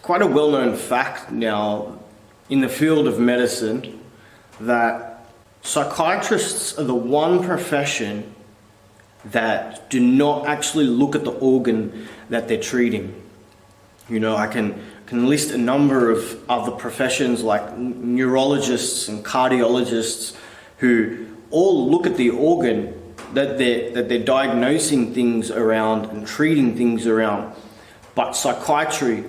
quite a well-known fact now in the field of medicine that psychiatrists are the one profession that do not actually look at the organ that they're treating. You know, I can list a number of other professions like neurologists and cardiologists who all look at the organ that they're diagnosing things around and treating things around. But psychiatry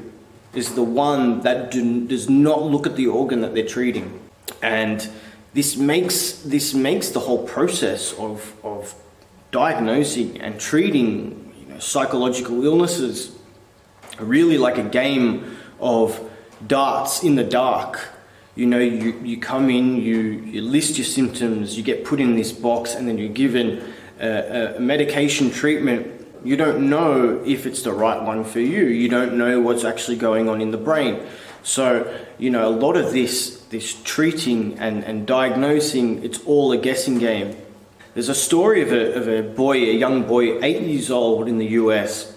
is the one that does not look at the organ that they're treating. And this makes the whole process of diagnosing and treating, you know, psychological illnesses really like a game of darts in the dark. You know, you come in, you list your symptoms, you get put in this box, and then you're given a medication treatment. You don't know if it's the right one for you. You don't know what's actually going on in the brain. So, you know, a lot of this treating and diagnosing, it's all a guessing game. There's a story of a young boy, 8 years old in the US,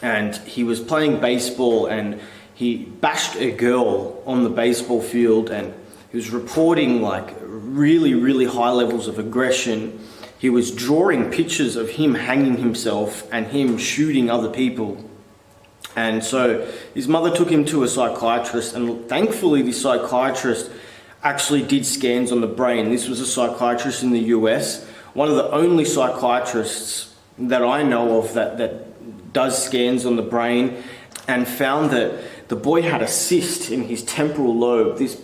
and he was playing baseball and he bashed a girl on the baseball field, and he was reporting like really, really high levels of aggression. He was drawing pictures of him hanging himself and him shooting other people. And so his mother took him to a psychiatrist, and thankfully the psychiatrist actually did scans on the brain. This was a psychiatrist in the US, one of the only psychiatrists that I know of that does scans on the brain, and found that the boy had a cyst in his temporal lobe, this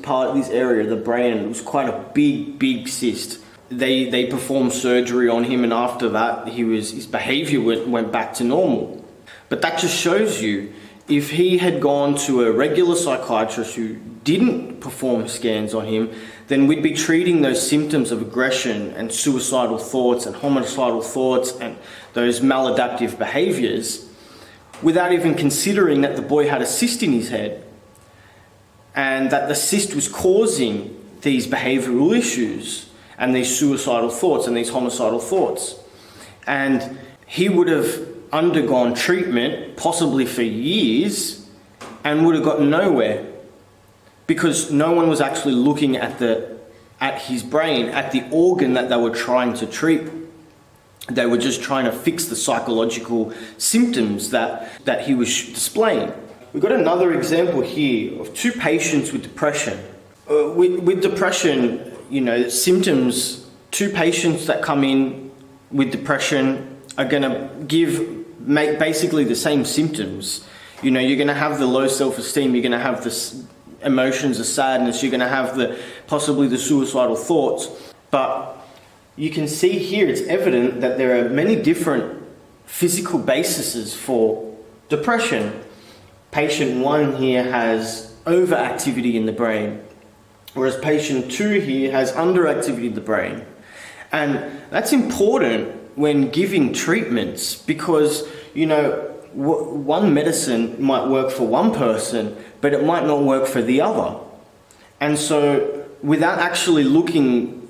area of the brain. It was quite a big cyst. They performed surgery on him, and after that his behavior went back to normal. But that just shows you, if he had gone to a regular psychiatrist who didn't perform scans on him, then we'd be treating those symptoms of aggression and suicidal thoughts and homicidal thoughts and those maladaptive behaviors without even considering that the boy had a cyst in his head and that the cyst was causing these behavioral issues and these suicidal thoughts and these homicidal thoughts. And he would have undergone treatment possibly for years and would have gotten nowhere, because no one was actually looking at his brain, at the organ that they were trying to treat. They were just trying to fix the psychological symptoms that he was displaying. We've got another example here of two patients with depression. With depression, you know, symptoms, two patients that come in with depression are going to make basically the same symptoms. You know, you're going to have the low self-esteem, you're going to have the emotions of sadness, you're going to have possibly the suicidal thoughts. But you can see here, it's evident that there are many different physical bases for depression. Patient 1 here has overactivity in the brain, whereas patient 2 here has underactivity in the brain. And that's important when giving treatments, because, you know, one medicine might work for one person, but it might not work for the other. And so without actually looking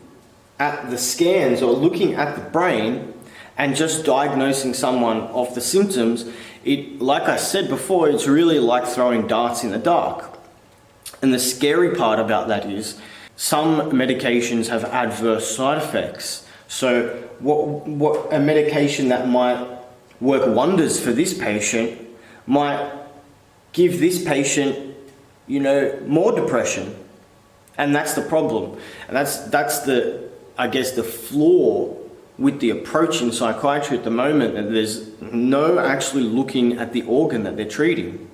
at the scans or looking at the brain and just diagnosing someone of the symptoms, like I said before, it's really like throwing darts in the dark. And the scary part about that is some medications have adverse side effects. So what a medication that might work wonders for this patient might give this patient, you know, more depression. And that's the problem. And that's the, I guess, the flaw with the approach in psychiatry at the moment, that there's no actually looking at the organ that they're treating.